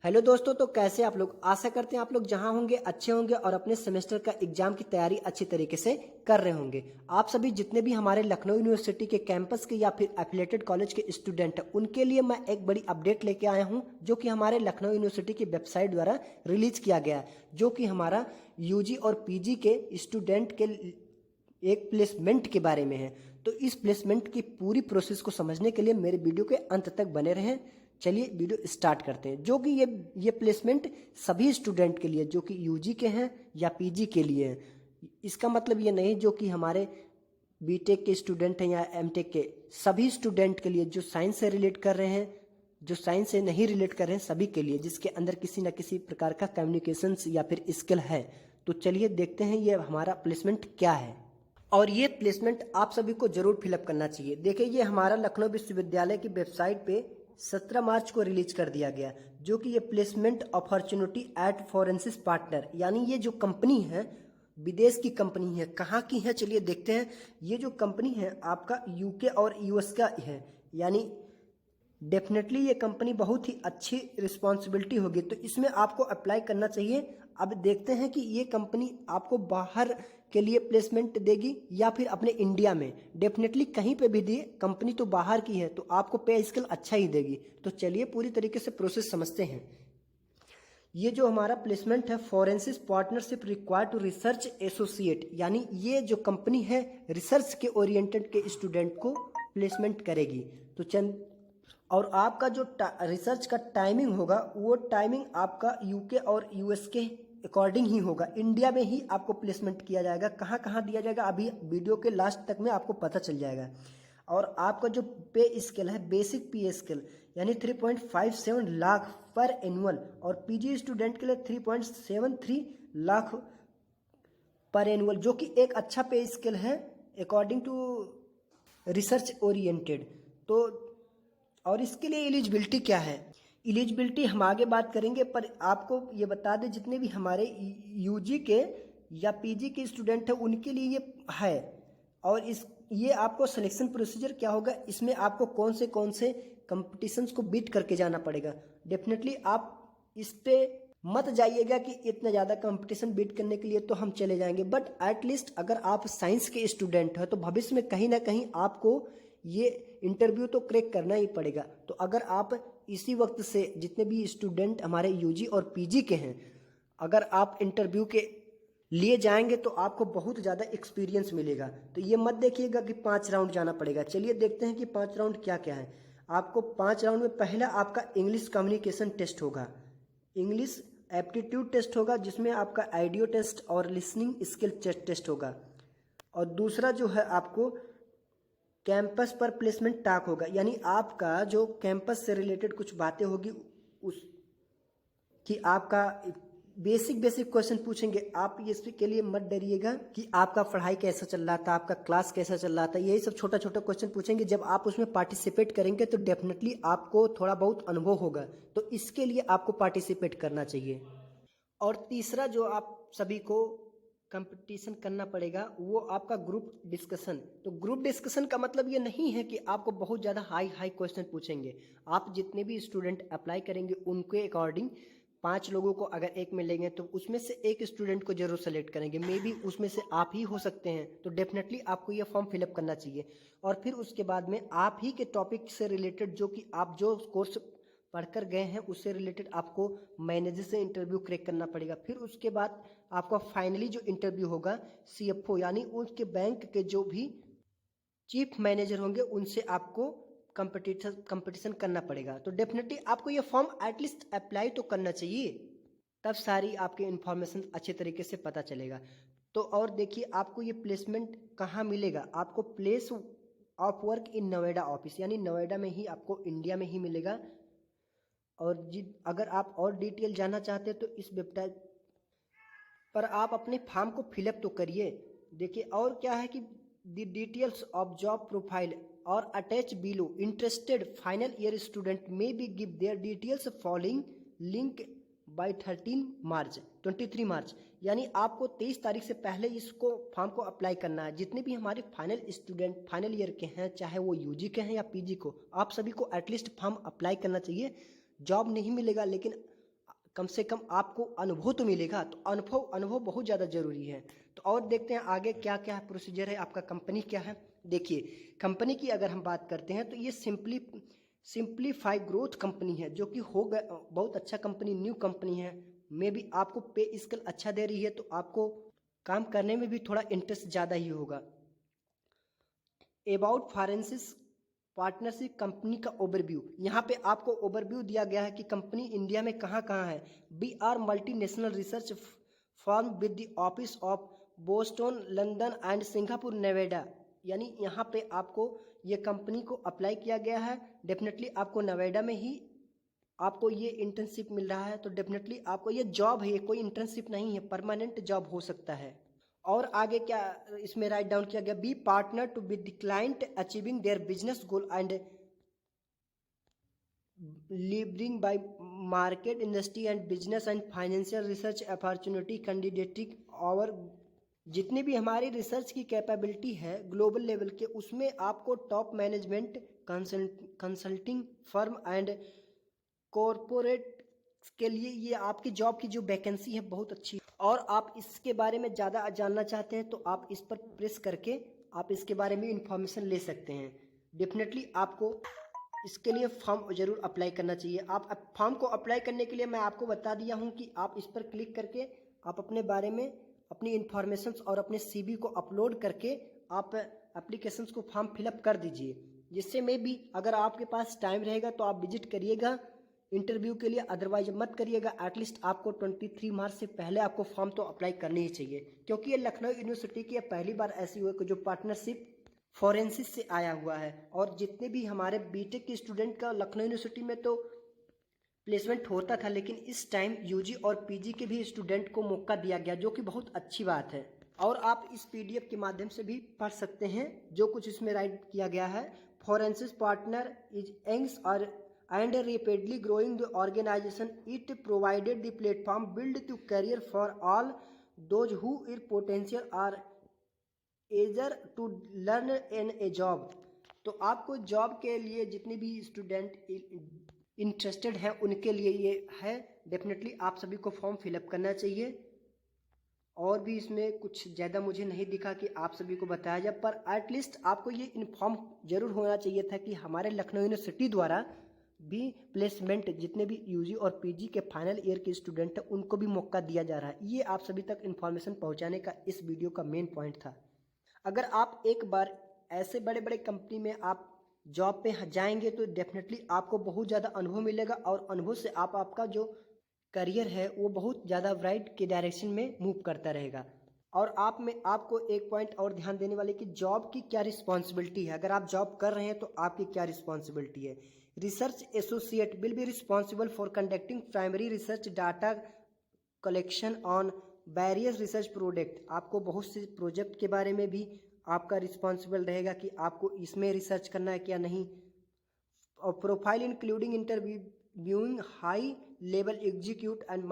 Hello दोस्तों, तो कैसे आप लोग। आशा करते हैं आप लोग जहां होंगे अच्छे होंगे और अपने सेमेस्टर का एग्जाम की तैयारी अच्छी तरीके से कर रहे होंगे। आप सभी जितने भी हमारे लखनऊ यूनिवर्सिटी के कैंपस के या फिर एफिलेटेड कॉलेज के स्टूडेंट हैं, उनके लिए मैं एक बड़ी अपडेट लेके आया हूं, जो कि हमारे लखनऊ यूनिवर्सिटी की वेबसाइट द्वारा रिलीज किया गया है, जो कि हमारा यूजी और पीजी के स्टूडेंट के एक प्लेसमेंट के बारे में है। तो इस प्लेसमेंट की पूरी प्रोसेस को समझने के लिए मेरे वीडियो के अंत तक बने रहें। चलिए वीडियो स्टार्ट करते हैं। जो कि ये प्लेसमेंट सभी स्टूडेंट के लिए, जो कि यूजी के हैं या पीजी के लिए हैं। इसका मतलब ये नहीं जो कि हमारे बीटेक के स्टूडेंट हैं या एमटेक के, सभी स्टूडेंट के लिए जो साइंस से रिलेट कर रहे हैं, जो साइंस से नहीं रिलेट कर रहे हैं, सभी के लिए जिसके अंदर किसी न किसी प्रकार का कम्युनिकेशंस या फिर स्किल है। तो चलिए देखते हैं ये हमारा प्लेसमेंट क्या है। और ये प्लेसमेंट आप सभी को जरूर फिलअप करना चाहिए। देखिए, ये हमारा लखनऊ विश्वविद्यालय की वेबसाइट पे 17 मार्च को रिलीज कर दिया गया, जो कि ये प्लेसमेंट अपॉर्चुनिटी एट फॉरेंसिस पार्टनर, यानी ये जो कंपनी है विदेश की कंपनी है। कहाँ की है चलिए देखते हैं। ये जो कंपनी है आपका यूके और यूएस का है, यानी डेफिनेटली ये कंपनी बहुत ही अच्छी रिस्पॉन्सिबिलिटी होगी, तो इसमें आपको अप्लाई करना चाहिए। अब देखते हैं कि ये कंपनी आपको बाहर के लिए प्लेसमेंट देगी या फिर अपने इंडिया में। डेफिनेटली कहीं पे भी दिए, कंपनी तो बाहर की है तो आपको पे स्केल अच्छा ही देगी। तो चलिए पूरी तरीके से प्रोसेस समझते हैं। ये जो हमारा प्लेसमेंट है, फॉरेंसिस partnership required to research associate, यानी ये जो कंपनी है रिसर्च के ओरिएंटेड के स्टूडेंट को प्लेसमेंट करेगी। तो चंद और आपका जो रिसर्च का टाइमिंग होगा, वो टाइमिंग आपका यूके और यूएस के अकॉर्डिंग ही होगा। इंडिया में ही आपको प्लेसमेंट किया जाएगा। कहाँ कहाँ दिया जाएगा अभी वीडियो के लास्ट तक में आपको पता चल जाएगा। और आपका जो पे स्केल है, बेसिक पे स्केल, यानी 3.57 लाख पर एनुअल, और पीजी स्टूडेंट के लिए 3.73 लाख पर एनुअल, जो कि एक अच्छा पे स्केल है अकॉर्डिंग टू रिसर्च ओरिएंटेड। तो और इसके लिए एलिजिबिलिटी क्या है, एलिजिबिलिटी हम आगे बात करेंगे, पर आपको ये बता दें जितने भी हमारे यूजी के या पीजी के स्टूडेंट हैं उनके लिए ये है। और ये आपको सिलेक्शन प्रोसीजर क्या होगा, इसमें आपको कौन से कंपटीशंस को बीट करके जाना पड़ेगा। डेफिनेटली आप इस पे मत जाइएगा कि इतना ज़्यादा कंपटीशन बीट करने के लिए तो हम चले जाएंगे, बट एटलीस्ट अगर आप साइंस के स्टूडेंट हैं तो भविष्य में कहीं ना कहीं आपको ये इंटरव्यू तो क्रैक करना ही पड़ेगा। तो अगर आप इसी वक्त से जितने भी स्टूडेंट हमारे यूजी और पीजी के हैं, अगर आप इंटरव्यू के लिए जाएंगे तो आपको बहुत ज़्यादा एक्सपीरियंस मिलेगा। तो ये मत देखिएगा कि 5 राउंड जाना पड़ेगा। चलिए देखते हैं कि 5 राउंड क्या क्या है। आपको 5 राउंड में पहला आपका इंग्लिश कम्युनिकेशन टेस्ट होगा, इंग्लिश एप्टीट्यूड टेस्ट होगा, जिसमें आपका आइडियो टेस्ट और लिसनिंग स्किल टेस्ट होगा। और दूसरा जो है आपको कैंपस पर प्लेसमेंट टॉक होगा, यानी आपका जो कैंपस से रिलेटेड कुछ बातें होगी, उस कि आपका बेसिक क्वेश्चन पूछेंगे। आप इसके लिए मत डरिएगा कि आपका पढ़ाई कैसा चल रहा था, आपका क्लास कैसा चल रहा था, यही सब छोटा छोटा क्वेश्चन पूछेंगे। जब आप उसमें पार्टिसिपेट करेंगे तो डेफिनेटली आपको थोड़ा बहुत अनुभव होगा, तो इसके लिए आपको पार्टिसिपेट करना चाहिए। और तीसरा जो आप सभी को कंपटीशन करना पड़ेगा, वो आपका ग्रुप डिस्कशन। तो ग्रुप डिस्कशन का मतलब ये नहीं है कि आपको बहुत ज़्यादा हाई क्वेश्चन पूछेंगे। आप जितने भी स्टूडेंट अप्लाई करेंगे उनके अकॉर्डिंग 5 लोगों को अगर एक में लेंगे तो उसमें से एक स्टूडेंट को जरूर सेलेक्ट करेंगे। मे बी उसमें से आप ही हो सकते हैं, तो डेफिनेटली आपको ये फॉर्म फिलअप करना चाहिए। और फिर उसके बाद में आप ही के टॉपिक से रिलेटेड, जो कि आप जो कोर्स पढ़कर गए हैं उससे रिलेटेड आपको मैनेजर से इंटरव्यू क्रैक करना पड़ेगा। फिर उसके बाद आपका फाइनली जो इंटरव्यू होगा सीएफओ, यानी उसके बैंक के जो भी चीफ मैनेजर होंगे उनसे आपको कंपटीशन करना पड़ेगा। तो डेफिनेटली आपको ये फॉर्म एटलीस्ट अप्लाई तो करना चाहिए, तब सारी आपकी इन्फॉर्मेशन अच्छे तरीके से पता चलेगा। तो और देखिए, आपको ये प्लेसमेंट कहाँ मिलेगा, आपको place of work in Noida office, यानी नोएडा में ही आपको इंडिया में ही मिलेगा। और अगर आप और डिटेल जानना चाहते हैं तो इस वेबसाइट पर आप अपने फॉर्म को फिलअप तो करिए। देखिए और क्या है कि the details of job profile और attach below, interested final year student may be give their details following link by 23 March, यानी आपको 23 तारीख से पहले इसको फॉर्म को अप्लाई करना है। जितने भी हमारे फाइनल स्टूडेंट फाइनल ईयर के हैं, चाहे वो यूजी के हैं या पीजी को, आप सभी को एटलीस्ट फॉर्म अप्लाई करना चाहिए। जॉब नहीं मिलेगा, लेकिन कम से कम आपको अनुभव तो मिलेगा। तो अनुभव बहुत ज़्यादा ज़रूरी है। तो और देखते हैं आगे क्या क्या प्रोसीजर है, आपका कंपनी क्या है। देखिए, कंपनी की अगर हम बात करते हैं तो ये सिंप्लीफाई ग्रोथ कंपनी है, जो कि हो गया बहुत अच्छा कंपनी, न्यू कंपनी है। मे भी आपको पे स्केल अच्छा दे रही है, तो आपको काम करने में भी थोड़ा इंटरेस्ट ज़्यादा ही होगा। अबाउट फॉरेंसिस पार्टनरशिप कंपनी का ओवरव्यू, यहाँ पे आपको ओवरव्यू दिया गया है कि कंपनी इंडिया में कहाँ कहाँ है। We are multinational research firm with the office of Boston, London and Singapore, Nevada. यानी यहाँ पे आपको ये कंपनी को अप्लाई किया गया है। डेफिनेटली आपको नोएडा में ही आपको ये इंटर्नशिप मिल रहा है। तो डेफिनेटली आपको ये जॉब है, ये कोई इंटर्नशिप नहीं है, परमानेंट जॉब हो सकता है। और आगे क्या इसमें राइट डाउन किया गया, be partner to with the client achieving their business goal and leveraging buy market, industry and business and financial research opportunity candidating. और जितनी भी हमारी रिसर्च की कैपेबिलिटी है ग्लोबल लेवल के, उसमें आपको top management, consulting firm and corporate के लिए ये आपकी जॉब की जो वैकेंसी है बहुत अच्छी। और आप इसके बारे में ज़्यादा जानना चाहते हैं तो आप इस पर प्रेस करके आप इसके बारे में इंफॉर्मेशन ले सकते हैं। डेफिनेटली आपको इसके लिए फॉर्म जरूर अप्लाई करना चाहिए। आप फॉर्म को अप्लाई करने के लिए मैं आपको बता दिया हूं कि आप इस पर क्लिक करके आप अपने बारे में अपनी इंफॉर्मेशंस और अपने सीवी को अपलोड करके आप एप्लीकेशंस को फॉर्म फिलअप कर दीजिए। जिससे में भी अगर आपके पास टाइम रहेगा तो आप विजिट करिएगा इंटरव्यू के लिए, अदरवाइज मत करिएगा। एटलीस्ट आपको 23 मार्च से पहले आपको फॉर्म तो अप्लाई करनी ही चाहिए, क्योंकि ये लखनऊ यूनिवर्सिटी की पहली बार ऐसी हुई कि जो पार्टनरशिप फॉरेंसिस से आया हुआ है। और जितने भी हमारे बीटेक के स्टूडेंट का लखनऊ यूनिवर्सिटी में तो प्लेसमेंट होता था, लेकिन इस टाइम यूजी और पीजी के भी स्टूडेंट को मौका दिया गया, जो कि बहुत अच्छी बात है। और आप इस पीडीएफ के माध्यम से भी पढ़ सकते हैं जो कुछ इसमें राइट किया गया है। फॉरेंसिस पार्टनर इज एंग्स और and rapidly growing the organization. It provided the platform built to career for all those who are potential or eager to learn in a job. तो आपको जॉब के लिए जितने भी स्टूडेंट इंटरेस्टेड हैं उनके लिए ये है। डेफिनेटली आप सभी को फॉर्म फिलअप करना चाहिए। और भी इसमें कुछ ज़्यादा मुझे नहीं दिखा कि आप सभी को बताया जाए, पर एटलीस्ट आपको ये इन्फॉर्म जरूर होना चाहिए था कि हमारे लखनऊ यूनिवर्सिटी द्वारा भी प्लेसमेंट जितने भी यूजी और पीजी के फाइनल ईयर के स्टूडेंट हैं उनको भी मौका दिया जा रहा है। ये आप सभी तक इन्फॉर्मेशन पहुंचाने का इस वीडियो का मेन पॉइंट था। अगर आप एक बार ऐसे बड़े बड़े कंपनी में आप जॉब पे जाएंगे तो डेफिनेटली आपको बहुत ज़्यादा अनुभव मिलेगा, और अनुभव से आपका जो करियर है वो बहुत ज़्यादा ब्राइट के डायरेक्शन में मूव करता रहेगा। और आपको एक पॉइंट और ध्यान देने वाले कि जॉब की क्या रिस्पॉन्सिबिलिटी है। अगर आप जॉब कर रहे हैं तो आपकी क्या रिस्पॉन्सिबिलिटी है। Research associate will be responsible for conducting primary research data collection on various research product. आपको बहुत से प्रोजेक्ट के बारे में भी आपका रिस्पॉन्सिबल रहेगा कि आपको इसमें रिसर्च करना है क्या नहीं। और profile including interviewing high level execute and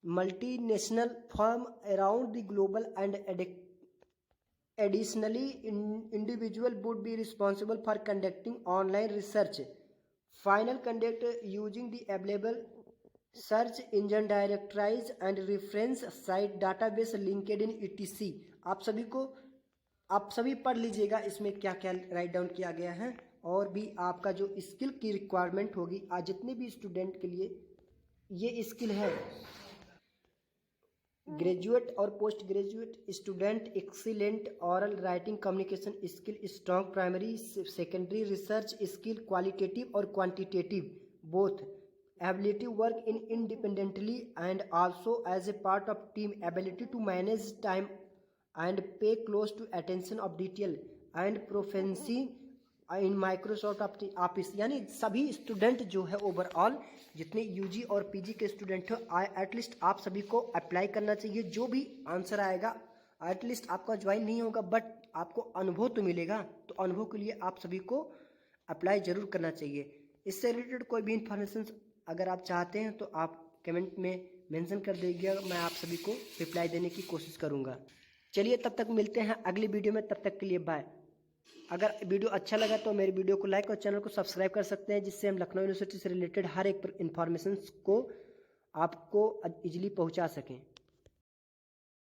multinational firm around the global, and additionally individual would be responsible for conducting online research. Final conduct using the available search engine directories and reference site database LinkedIn etc. आप सभी पढ़ लीजिएगा इसमें क्या क्या right down किया गया है। और भी आपका जो स्किल की रिक्वायरमेंट होगी आज जितने भी स्टूडेंट के लिए ये स्किल है, ग्रेजुएट और post graduate student, excellent oral writing communication skill, strong primary secondary research skill, qualitative और quantitative both, ability work in independently and also as a part of team, ability to manage time and pay close to attention of detail and proficiency in Microsoft Office. यानी सभी student जो है overall जितने UG और PG के student हो at least आप सभी को अप्लाई करना चाहिए। जो भी आंसर आएगा एटलीस्ट आपका ज्वाइन नहीं होगा बट आपको अनुभव तो मिलेगा। तो अनुभव के लिए आप सभी को अप्लाई जरूर करना चाहिए। इससे रिलेटेड कोई भी इंफॉर्मेशन अगर आप चाहते हैं तो आप कमेंट में मेंशन कर दीजिएगा, मैं आप सभी को रिप्लाई देने की कोशिश करूँगा। चलिए तब तक मिलते हैं अगली वीडियो में, तब तक के लिए बाय। अगर वीडियो अच्छा लगा तो मेरी वीडियो को लाइक और चैनल को सब्सक्राइब कर सकते हैं, जिससे हम लखनऊ यूनिवर्सिटी से रिलेटेड हर एक इन्फॉर्मेशन को आपको इजीली पहुंचा सकें।